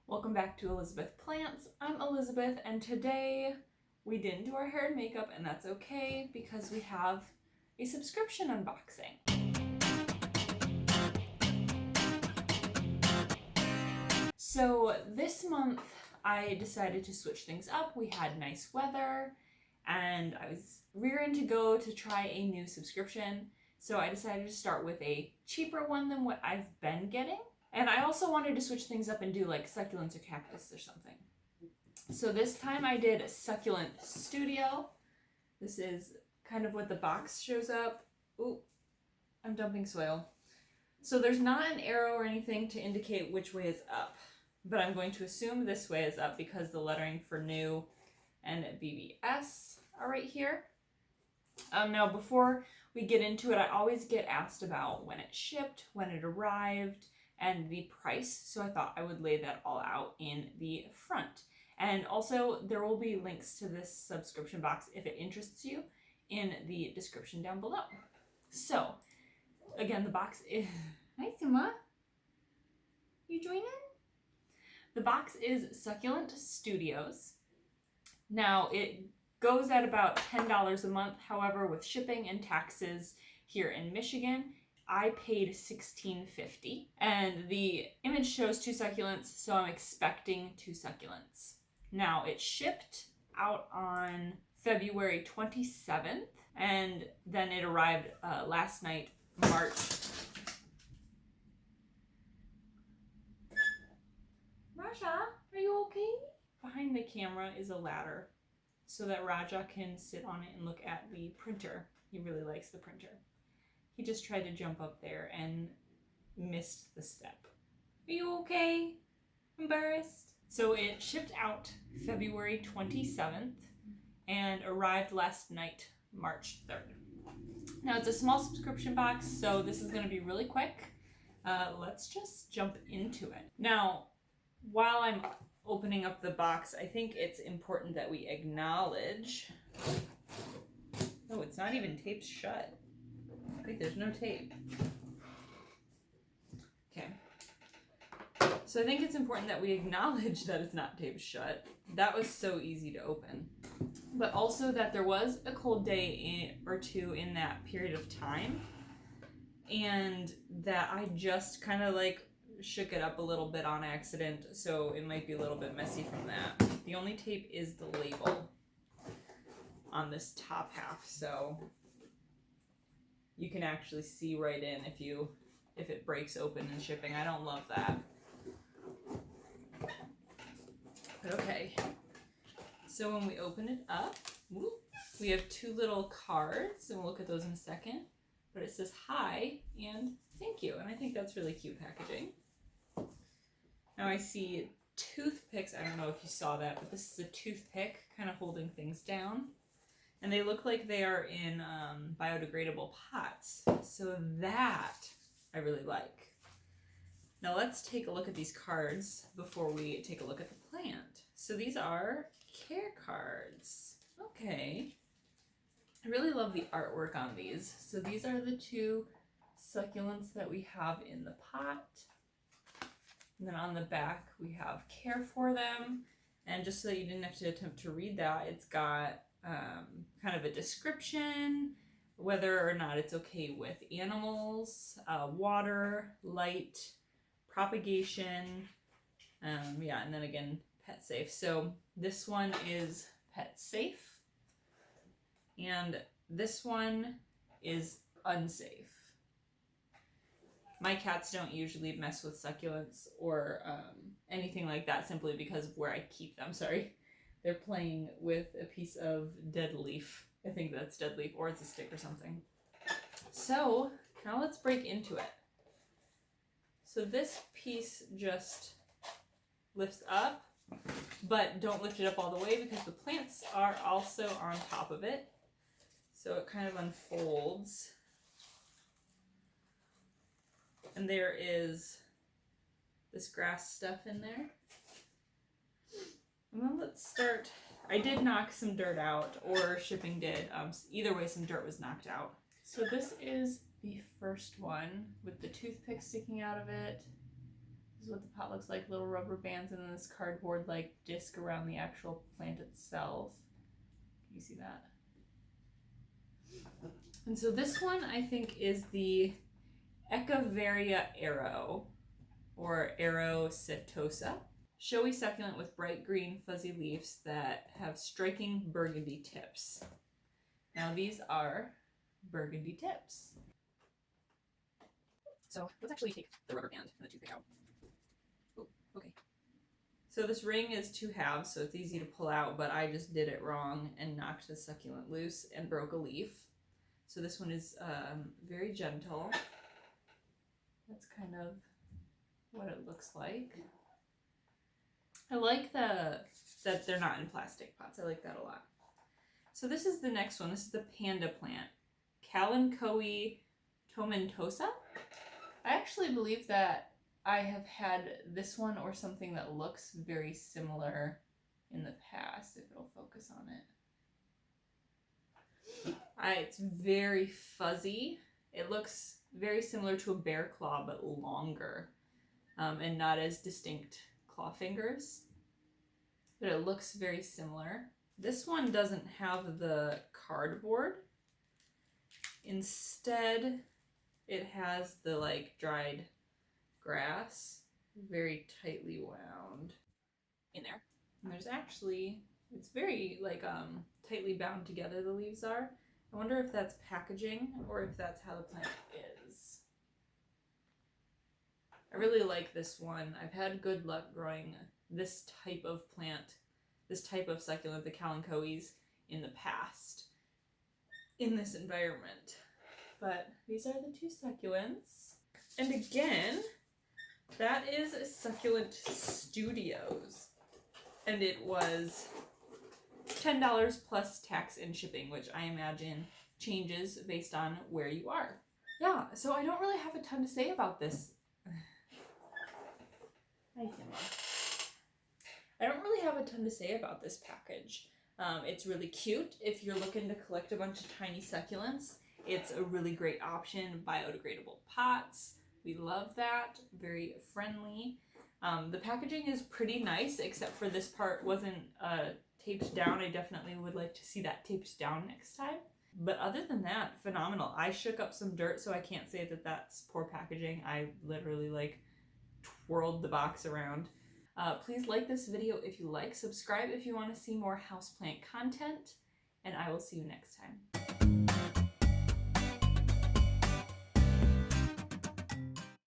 Welcome back to Elizabeth Plants. I'm Elizabeth, and today we didn't do our hair and makeup, and that's okay because we have a subscription unboxing. So this month I decided to switch things up. We had nice weather and I was rearing to go to try a new subscription. So I decided to start with a cheaper one than what I've been getting. And I also wanted to switch things up and do like succulents or cactus or something. So this time I did Succulent Studio. This is kind of what the box shows up. Ooh, I'm dumping soil. So there's not an arrow or anything to indicate which way is up, but I'm going to assume this way is up because the lettering for new and BBS are right here. Now before we get into it, I always get asked about when it shipped, when it arrived, and the price, so I thought I would lay that all out in the front. And also there will be links to this subscription box if it interests you in the description down below. So again, the box is... Hi Suma, you joining? The box is Succulent Studios. Now it goes at about $10 a month, however with shipping and taxes here in Michigan, I paid $16.50, and the image shows 2 succulents, so I'm expecting 2 succulents. Now, it shipped out on February 27th, and then it arrived last night, March. Raja, are you okay? Behind the camera is a ladder, so that Raja can sit on it and look at the printer. He really likes the printer. He just tried to jump up there and missed the step. Are you okay? Embarrassed? So it shipped out February 27th and arrived last night, March 3rd. Now it's a small subscription box, so this is going to be really quick. Let's just jump into it. Now, while I'm opening up the box, I think it's important that we acknowledge... Oh, it's not even taped shut. Wait, there's no tape. Okay. So I think it's important that we acknowledge that it's not taped shut. That was so easy to open. But also that there was a cold day or two in that period of time. And that I just kind of like shook it up a little bit on accident. So it might be a little bit messy from that. The only tape is the label on this top half. So... you can actually see right in if it breaks open in shipping. I don't love that. But okay. So when we open it up, we have 2 little cards, and we'll look at those in a second. But it says hi and thank you, and I think that's really cute packaging. Now I see toothpicks. I don't know if you saw that, but this is a toothpick kind of holding things down. And they look like they are in biodegradable pots. So that I really like. Now let's take a look at these cards before we take a look at the plant. So these are care cards. Okay. I really love the artwork on these. So these are the 2 succulents that we have in the pot. And then on the back we have care for them. And just so that you didn't have to attempt to read that, it's got kind of a description, whether or not it's okay with animals, water, light, propagation, yeah, and then again, pet safe. So this one is pet safe, and this one is unsafe. My cats don't usually mess with succulents or anything like that simply because of where I keep them. Sorry. They're playing with a piece of dead leaf. I think that's dead leaf, or it's a stick or something. So now let's break into it. So this piece just lifts up, but don't lift it up all the way because the plants are also on top of it. So it kind of unfolds. And there is this grass stuff in there. Well, let's start. I did knock some dirt out, or shipping did. Either way, some dirt was knocked out. So this is the first one with the toothpick sticking out of it. This is what the pot looks like, little rubber bands and then this cardboard like disc around the actual plant itself. Can you see that? And so this one I think is the Echeveria Arrow, or Arrow setosa. Showy succulent with bright green fuzzy leaves that have striking burgundy tips. Now these are burgundy tips. So let's actually take the rubber band and the toothpick out. Oh, okay. So this ring is 2 halves, so it's easy to pull out, but I just did it wrong and knocked the succulent loose and broke a leaf. So this one is very gentle. That's kind of what it looks like. I like that they're not in plastic pots. I like that a lot. So this is the next one. This is the panda plant, Kalanchoe tomentosa. I actually believe that I have had this one or something that looks very similar in the past, if it'll focus on it. It's very fuzzy. It looks very similar to a bear claw, but longer, and not as distinct claw fingers. But it looks very similar. This one doesn't have the cardboard. Instead, it has the like dried grass very tightly wound in there. And there's actually, it's very like tightly bound together, the leaves are. I wonder if that's packaging or if that's how the plant is. I really like this one. I've had good luck growing this type of plant, this type of succulent, the Kalanchoes, in the past in this environment. But these are the 2 succulents. And again, that is Succulent Studios. And it was $10 plus tax and shipping, which I imagine changes based on where you are. Yeah, so I don't really have a ton to say about this. Hi, Simba. I don't really have a ton to say about this package. It's really cute if you're looking to collect a bunch of tiny succulents. It's a really great option. Biodegradable pots. We love that. Very friendly. The packaging is pretty nice, except for this part wasn't taped down. I definitely would like to see that taped down next time. But other than that, phenomenal. I shook up some dirt, so I can't say that that's poor packaging. I literally like twirled the box around. Please like this video if you like, subscribe if you want to see more houseplant content, and I will see you next time.